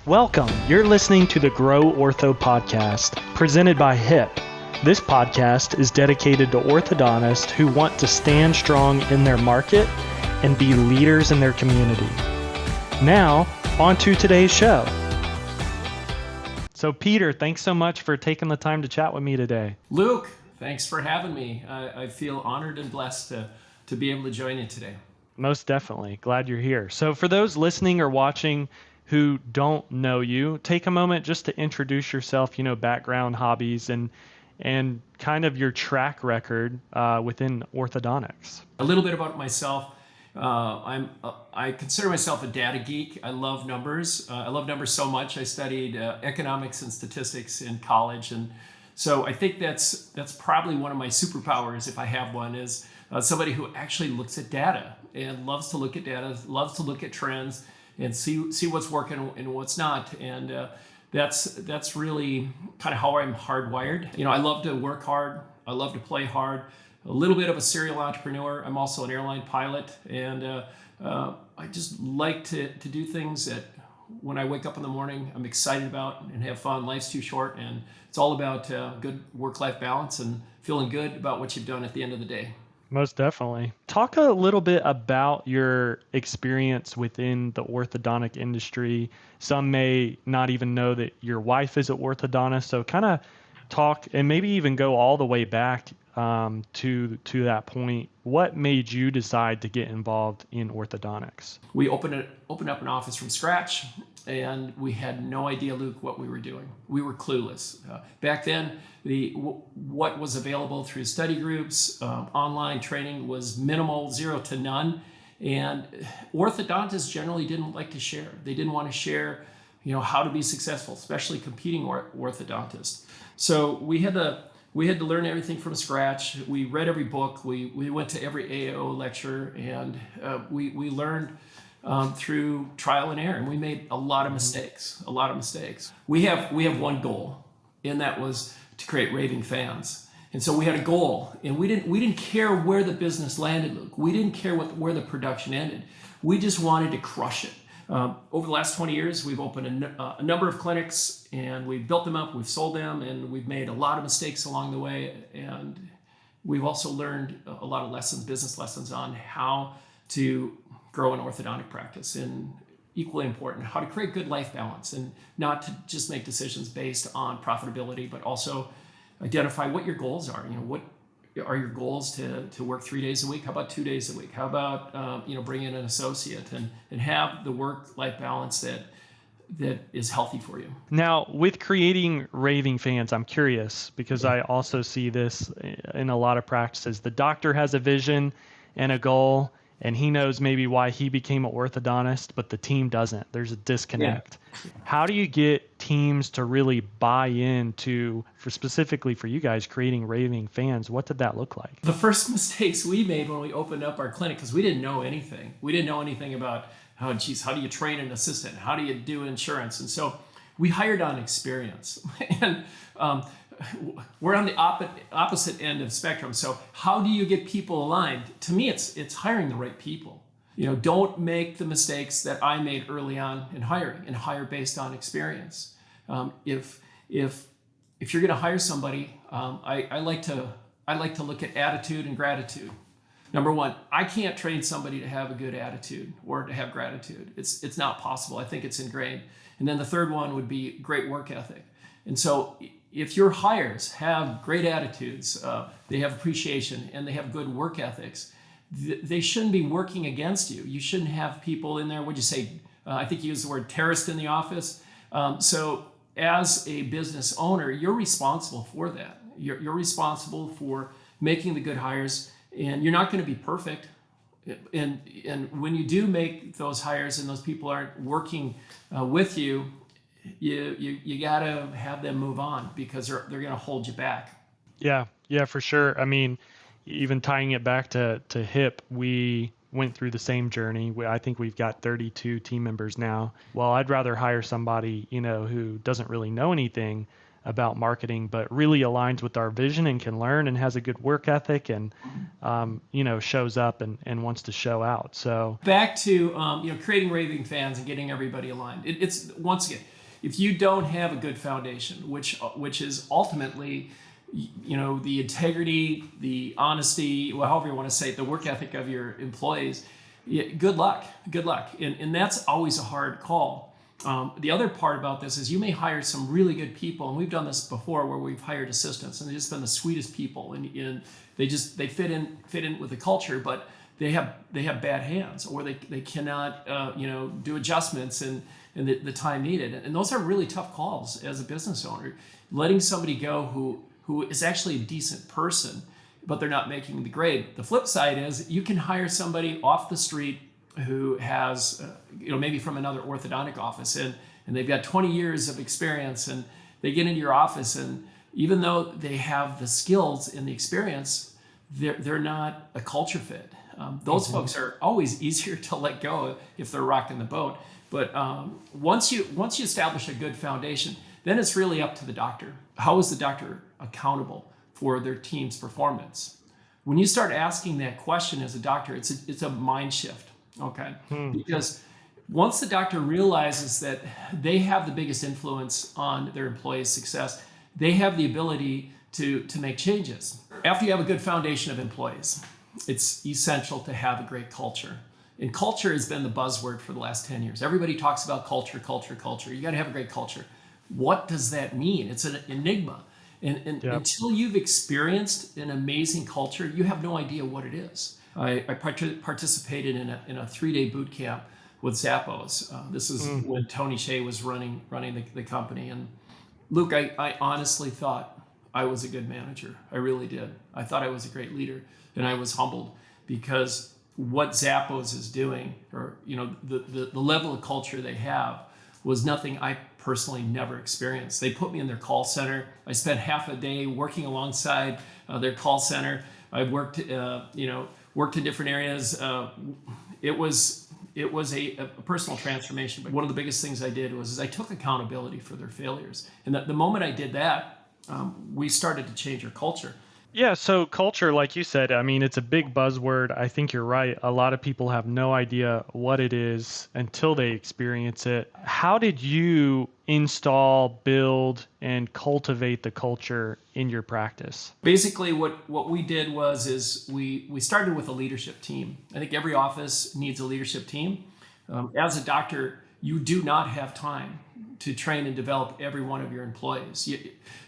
Welcome. You're listening to the Grow Ortho podcast, presented by HIP. This podcast is dedicated to orthodontists who want to stand strong in their market and be leaders in their community. Now, on to today's show. So, Peter, thanks so much for taking the time to chat with me today. Luke, thanks for having me. I feel honored and blessed to be able to join you today. Most definitely. Glad you're here. So, for those listening or watching who don't know you, take a moment just to introduce yourself, background, hobbies, and kind of your track record within orthodontics. A little bit about myself. I consider myself a data geek. I love numbers. I love numbers so much. I studied economics and statistics in college, and so I think that's probably one of my superpowers, if I have one, is somebody who actually looks at data and loves to look at data, loves to look at trends and see what's working and what's not. And that's really kind of how I'm hardwired. I love to work hard. I love to play hard. A little bit of a serial entrepreneur. I'm also an airline pilot, and I just like to do things that when I wake up in the morning, I'm excited about and have fun. Life's too short, and it's all about good work-life balance and feeling good about what you've done at the end of the day. Most definitely. Talk a little bit about your experience within the orthodontic industry. Some may not even know that your wife is an orthodontist, so kind of talk and maybe even go all the way back to that point. What made you decide to get involved in orthodontics? We opened up an office from scratch, and we had no idea, Luke, what we were doing. We were clueless. Back then, what was available through study groups, online training was minimal, zero to none. And orthodontists generally didn't like to share. They didn't want to share, how to be successful, especially competing orthodontists. So we had to learn everything from scratch. We read every book. We went to every AO lecture, and we learned through trial and error. And we made a lot of mistakes. We have one goal, and that was to create raving fans. And so we had a goal, and we didn't care where the business landed, Luke. We didn't care where the production ended. We just wanted to crush it. Over the last 20 years, we've opened a number of clinics, and we've built them up, we've sold them, and we've made a lot of mistakes along the way. And we've also learned a lot of lessons, business lessons on how to grow an orthodontic practice, and equally important, how to create good life balance and not to just make decisions based on profitability, but also identify what your goals are. What are your goals to work 3 days a week? How about 2 days a week? How about bring in an associate and have the work-life balance that is healthy for you. Now, with creating raving fans, I'm curious because I also see this in a lot of practices. The doctor has a vision and a goal, and he knows maybe why he became an orthodontist, but the team doesn't. There's a disconnect. Yeah. How do you get teams to really buy into, specifically for you guys, creating raving fans? What did that look like? The first mistakes we made when we opened up our clinic, because we didn't know anything. We didn't know anything about, how do you train an assistant? How do you do insurance? And so we hired on experience. And we're on the opposite end of the spectrum. So how do you get people aligned? To me, it's hiring the right people. Don't make the mistakes that I made early on in hiring, and hire based on experience. If you're going to hire somebody, I like to look at attitude and gratitude. Number one, I can't train somebody to have a good attitude or to have gratitude. It's not possible. I think it's ingrained. And then the third one would be great work ethic. And so if your hires have great attitudes, they have appreciation, and they have good work ethics, they shouldn't be working against you. You shouldn't have people in there, I think you used the word terrorist in the office. So as a business owner, you're responsible for that. You're responsible for making the good hires, and you're not going to be perfect. And when you do make those hires and those people aren't working with you, you got to have them move on, because they're going to hold you back. Yeah, for sure. I mean, even tying it back to HIP, we went through the same journey. I think we've got 32 team members now. Well, I'd rather hire somebody, who doesn't really know anything, about marketing, but really aligns with our vision and can learn and has a good work ethic and, shows up and wants to show out. So back to, creating raving fans and getting everybody aligned. It's once again, if you don't have a good foundation, which is ultimately, the integrity, the honesty, however you want to say it, the work ethic of your employees, good luck. And that's always a hard call. The other part about this is you may hire some really good people, and we've done this before where we've hired assistants and they've just been the sweetest people, and they fit in with the culture, but they have bad hands, or they cannot do adjustments and the time needed. And those are really tough calls as a business owner. Letting somebody go who is actually a decent person, but they're not making the grade. The flip side is you can hire somebody off the street who has, maybe from another orthodontic office, and they've got 20 years of experience, and they get into your office, and even though they have the skills and the experience, they're not a culture fit. Those folks are always easier to let go if they're rocking the boat. But once you establish a good foundation, then it's really up to the doctor. How is the doctor accountable for their team's performance? When you start asking that question as a doctor, it's a mind shift. Okay, because once the doctor realizes that they have the biggest influence on their employees' success, they have the ability to make changes. After you have a good foundation of employees, it's essential to have a great culture. And culture has been the buzzword for the last 10 years. Everybody talks about culture. You got to have a great culture. What does that mean? It's an enigma. And until you've experienced an amazing culture, you have no idea what it is. I participated in a 3-day boot camp with Zappos. This is when Tony Shea was running the company. And Luke, I honestly thought I was a good manager. I really did. I thought I was a great leader, and I was humbled because what Zappos is doing, or the level of culture they have, was nothing I personally never experienced. They put me in their call center. I spent half a day working alongside their call center. I worked in different areas. It was a personal transformation. But one of the biggest things I did was I took accountability for their failures. And the moment I did that, we started to change our culture. Yeah, so culture, like you said, I mean, it's a big buzzword. I think you're right. A lot of people have no idea what it is until they experience it. How did you install, build, and cultivate the culture in your practice? Basically, what we did is we started with a leadership team. I think every office needs a leadership team. As a doctor, you do not have time to train and develop every one of your employees.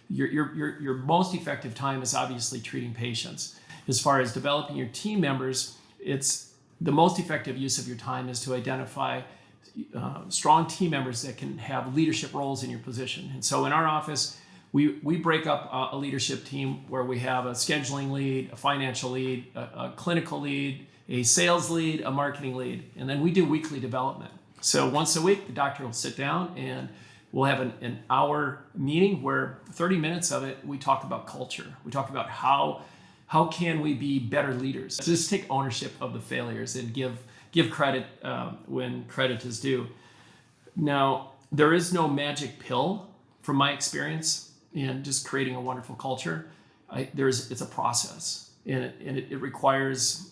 Your most effective time is obviously treating patients. As far as developing your team members, it's the most effective use of your time is to identify strong team members that can have leadership roles in your position. And so in our office, we break up a leadership team where we have a scheduling lead, a financial lead, a clinical lead, a sales lead, a marketing lead, and then we do weekly development. So once a week, the doctor will sit down and we'll have an hour meeting where 30 minutes of it, we talk about culture. We talk about how can we be better leaders. Just take ownership of the failures and give credit when credit is due. Now, there is no magic pill from my experience in just creating a wonderful culture. It's a process, and it requires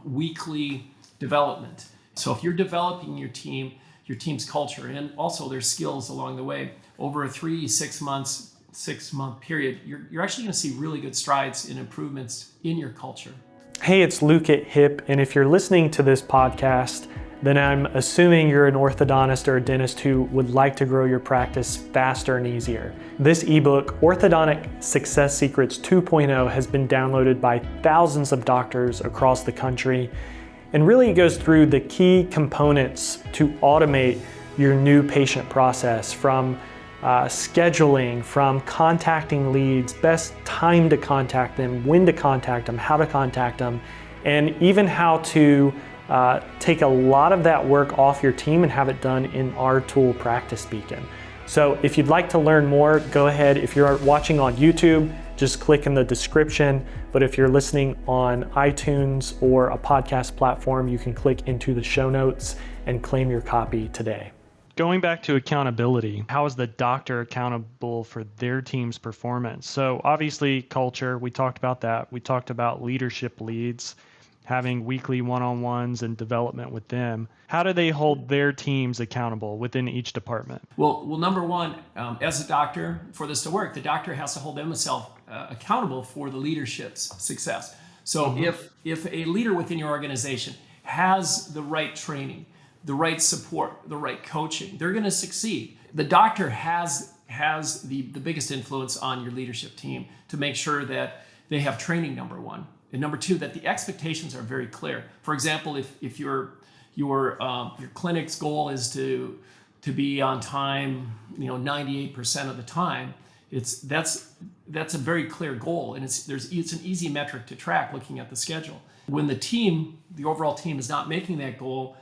weekly development. So if you're developing your team's culture and also their skills along the way over a 6 month period, you're actually going to see really good strides in improvements in your culture. Hey, it's Luke at HIP, and if you're listening to this podcast, then I'm assuming you're an orthodontist or a dentist who would like to grow your practice faster and easier. This ebook, Orthodontic Success Secrets 2.0, has been downloaded by thousands of doctors across the country. And really it goes through the key components to automate your new patient process, from scheduling, from contacting leads, best time to contact them, when to contact them, how to contact them, and even how to take a lot of that work off your team and have it done in our tool, Practice Beacon. So if you'd like to learn more, go ahead. If you're watching on YouTube, just click in the description. But if you're listening on iTunes or a podcast platform, you can click into the show notes and claim your copy today. Going back to accountability, how is the doctor accountable for their team's performance? So obviously culture, we talked about that. We talked about leadership leads, having weekly one-on-ones and development with them. How do they hold their teams accountable within each department? Well, number one, as a doctor, for this to work, the doctor has to hold themselves accountable for the leadership's success. So if a leader within your organization has the right training, the right support, the right coaching, they're going to succeed. The doctor has the biggest influence on your leadership team to make sure that they have training, number one. And number two, that the expectations are very clear. For example, if your clinic's goal is to be on time, 98% of the time, that's a very clear goal, and it's an easy metric to track looking at the schedule. When the overall team is not making that goal,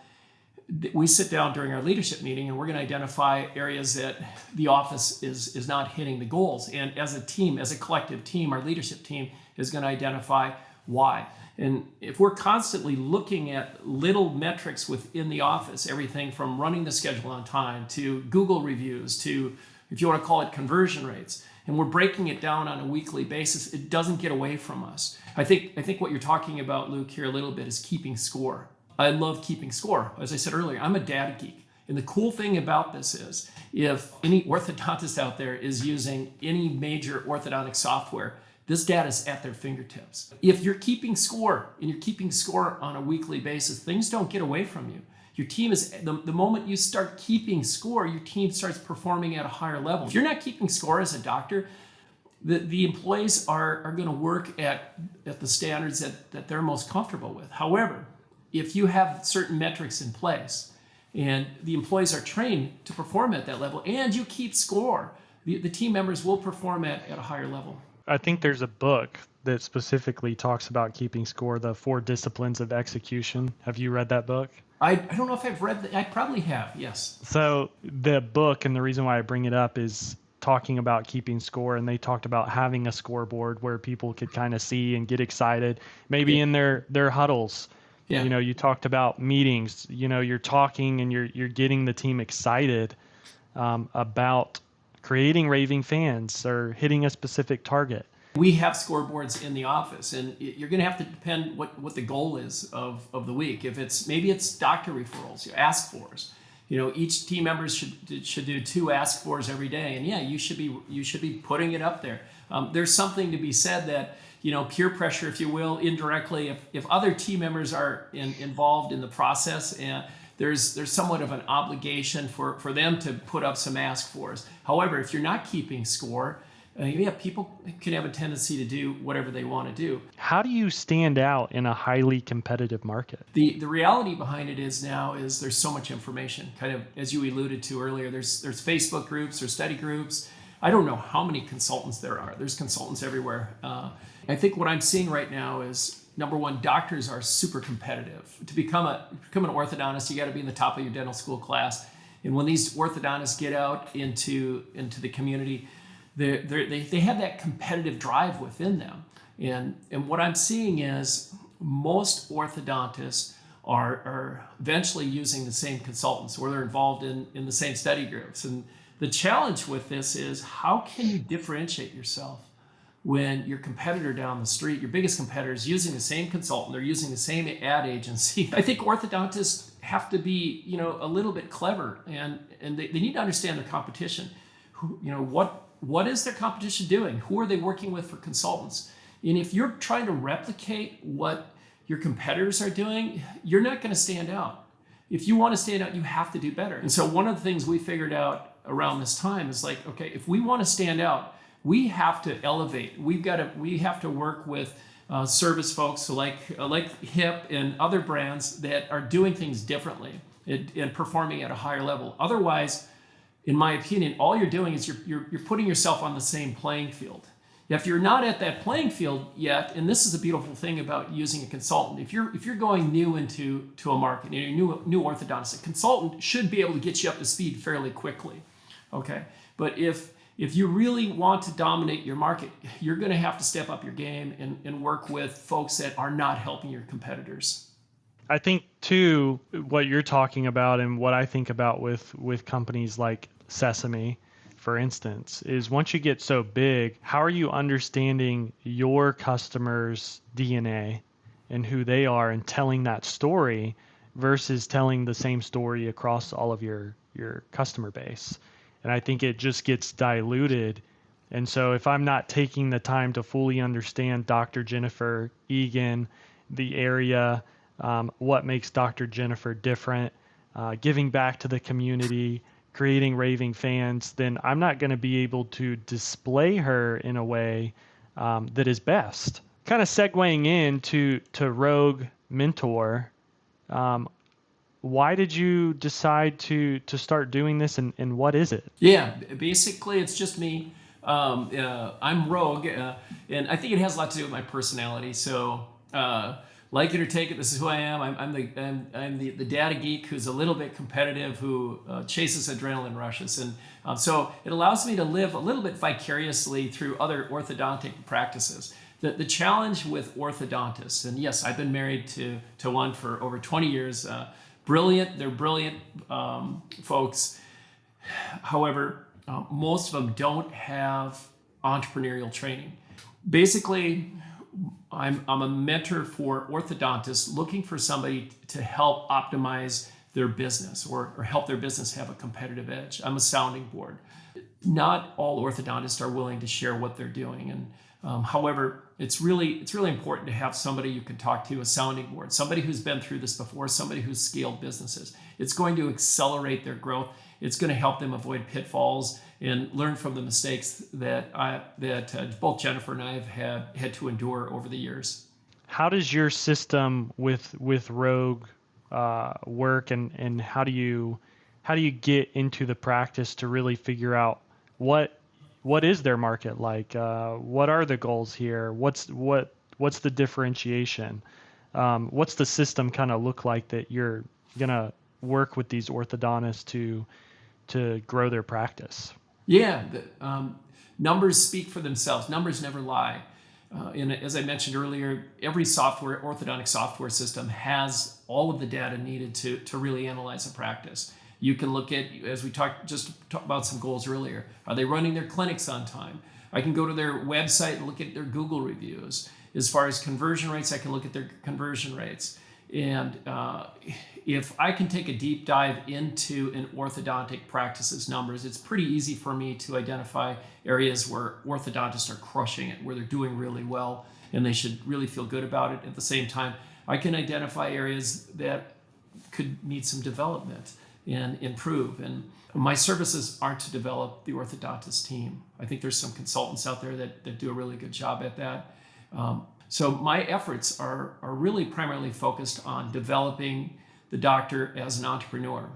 we sit down during our leadership meeting and we're going to identify areas that the office is not hitting the goals. And as a team, as a collective team, our leadership team is going to identify why. And if we're constantly looking at little metrics within the office, everything from running the schedule on time to Google reviews to, if you want to call it, conversion rates, and we're breaking it down on a weekly basis, it doesn't get away from us. I think what you're talking about, Luke, here a little bit is keeping score. I love keeping score. As I said earlier, I'm a data geek. And the cool thing about this is if any orthodontist out there is using any major orthodontic software, this data is at their fingertips. If you're keeping score and you're keeping score on a weekly basis, things don't get away from you. Your team is, the moment you start keeping score, your team starts performing at a higher level. If you're not keeping score as a doctor, the employees are going to work at the standards that they're most comfortable with. However, if you have certain metrics in place and the employees are trained to perform at that level and you keep score, the team members will perform at a higher level. I think there's a book that specifically talks about keeping score, the 4 disciplines of execution. Have you read that book? I don't know if I've read that. I probably have, yes. So the book, and the reason why I bring it up is talking about keeping score, and they talked about having a scoreboard where people could kind of see and get excited, maybe in their huddles. Yeah. You talked about meetings, you're talking and you're getting the team excited about creating raving fans or hitting a specific target. We have scoreboards in the office, and you're going to have to depend what the goal is of the week. If maybe it's doctor referrals, ask fors. Each team member should do 2 ask fors every day, and you should be putting it up there. There's something to be said that peer pressure, if you will, indirectly, if other team members are involved in the process, and there's somewhat of an obligation for them to put up some ask fors. However, if you're not keeping score, people can have a tendency to do whatever they want to do. How do you stand out in a highly competitive market? The reality behind it is there's so much information. Kind of as you alluded to earlier, there's Facebook groups, there's study groups. I don't know how many consultants there are. There's consultants everywhere. I think what I'm seeing right now is, number one, doctors are super competitive. To become an orthodontist, you got to be in the top of your dental school class. And when these orthodontists get out into the community, they have that competitive drive within them. And what I'm seeing is most orthodontists are eventually using the same consultants, or they're involved in the same study groups. And the challenge with this is, how can you differentiate yourself when your competitor down the street, your biggest competitor, is using the same consultant, they're using the same ad agency? I think orthodontists have to be, a little bit clever, and they need to understand their competition. What is their competition doing? Who are they working with for consultants? And if you're trying to replicate what your competitors are doing, you're not going to stand out. If you want to stand out, you have to do better. And so one of the things we figured out around this time is like, okay, if we want to stand out, we have to elevate. We have to work with service folks, so like HIP and other brands that are doing things differently and performing at a higher level. Otherwise, in my opinion, all you're doing is you're putting yourself on the same playing field. If you're not at that playing field yet, and this is a beautiful thing about using a consultant, if you're going new into a market, new orthodontist, a consultant should be able to get you up to speed fairly quickly. Okay, but if you really want to dominate your market, you're going to have to step up your game and work with folks that are not helping your competitors. I think too, what you're talking about and what I think about with companies like Sesame, for instance, is once you get so big, how are you understanding your customers' DNA and who they are and telling that story versus telling the same story across all of your customer base? And I think it just gets diluted. And so if I'm not taking the time to fully understand Dr. Jennifer Egan, the area, what makes Dr. Jennifer different, giving back to the community, creating raving fans, then I'm not going to be able to display her in a way that is best. Kind of segueing into Rogue Mentor, um, why did you decide to start doing this, and what is it? Yeah, basically, it's just me. I'm Rogue, and I think it has a lot to do with my personality. So, like it or take it, this is who I am. I'm the data geek who's a little bit competitive, who chases adrenaline rushes, and so it allows me to live a little bit vicariously through other orthodontic practices. The challenge with orthodontists, and yes, I've been married to one for over 20 years. Brilliant, they're brilliant folks. However, most of them don't have entrepreneurial training. Basically, I'm a mentor for orthodontists looking for somebody to help optimize their business or help their business have a competitive edge. I'm a sounding board. Not all orthodontists are willing to share what they're doing, and however, it's really important to have somebody you can talk to, a sounding board, somebody who's been through this before, somebody who's scaled businesses. It's going to accelerate their growth. It's going to help them avoid pitfalls and learn from the mistakes that both Jennifer and I have had to endure over the years. How does your system with Rogue work, and how do you get into the practice to really figure out what is their market like? What are the goals here? What's the differentiation? What's the system kind of look like that you're gonna work with these orthodontists to grow their practice? Yeah, numbers speak for themselves. Numbers never lie. And as I mentioned earlier, every orthodontic software system has all of the data needed to really analyze a practice. You can look at, as we talked about some goals earlier, are they running their clinics on time? I can go to their website and look at their Google reviews. As far as conversion rates, I can look at their conversion rates. And if I can take a deep dive into an orthodontic practice's numbers, it's pretty easy for me to identify areas where orthodontists are crushing it, where they're doing really well, and they should really feel good about it. At the same time, I can identify areas that could need some development and improve. And my services aren't to develop the orthodontist team. I think there's some consultants out there that do a really good job at that. So my efforts are really primarily focused on developing the doctor as an entrepreneur.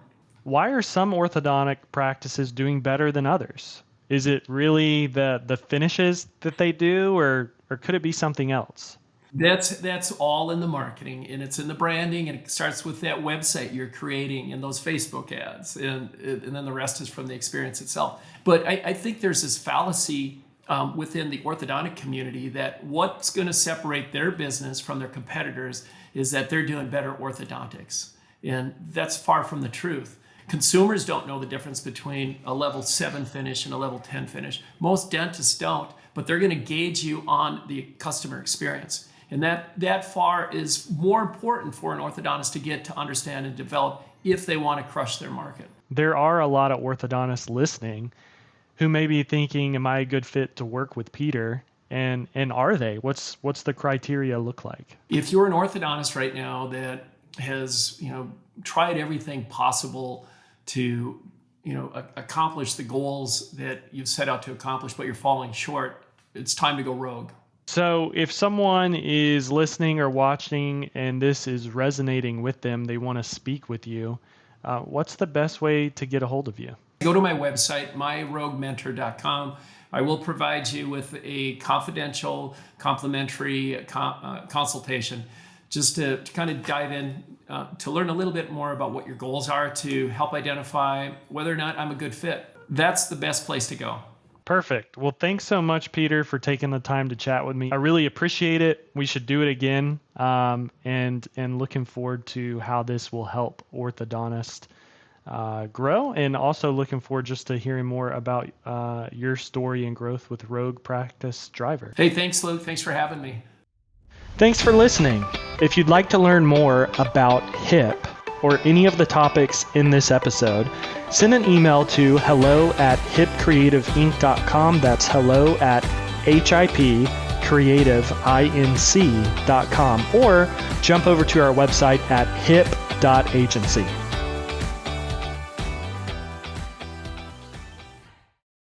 Why are some orthodontic practices doing better than others? Is it really the finishes that they do, or could it be something else? That's all in the marketing, and it's in the branding, and it starts with that website you're creating and those Facebook ads, and then the rest is from the experience itself. But I think there's this fallacy within the orthodontic community that what's going to separate their business from their competitors is that they're doing better orthodontics, and that's far from the truth. Consumers don't know the difference between a level 7 finish and a level 10 finish. Most dentists don't, but they're going to gauge you on the customer experience. And that far is more important for an orthodontist to get to understand and develop if they want to crush their market. There are a lot of orthodontists listening who may be thinking, am I a good fit to work with Peter? And are they? What's the criteria look like? If you're an orthodontist right now that has, tried everything possible to, accomplish the goals that you've set out to accomplish, but you're falling short, it's time to go rogue. So if someone is listening or watching and this is resonating with them, they want to speak with you, what's the best way to get a hold of you? Go to my website, myroguementor.com. I will provide you with a confidential, complimentary consultation just to kind of dive in, to learn a little bit more about what your goals are, to help identify whether or not I'm a good fit. That's the best place to go. Perfect. Well, thanks so much, Peter, for taking the time to chat with me. I really appreciate it. We should do it again, and looking forward to how this will help orthodontists grow, and also looking forward just to hearing more about your story and growth with Rogue Practice Driver. Hey, thanks, Luke. Thanks for having me. Thanks for listening. If you'd like to learn more about HIP or any of the topics in this episode, send an email to hello@hipcreativeinc.com. That's hello@hipcreativeinc.com, or jump over to our website at hip.agency.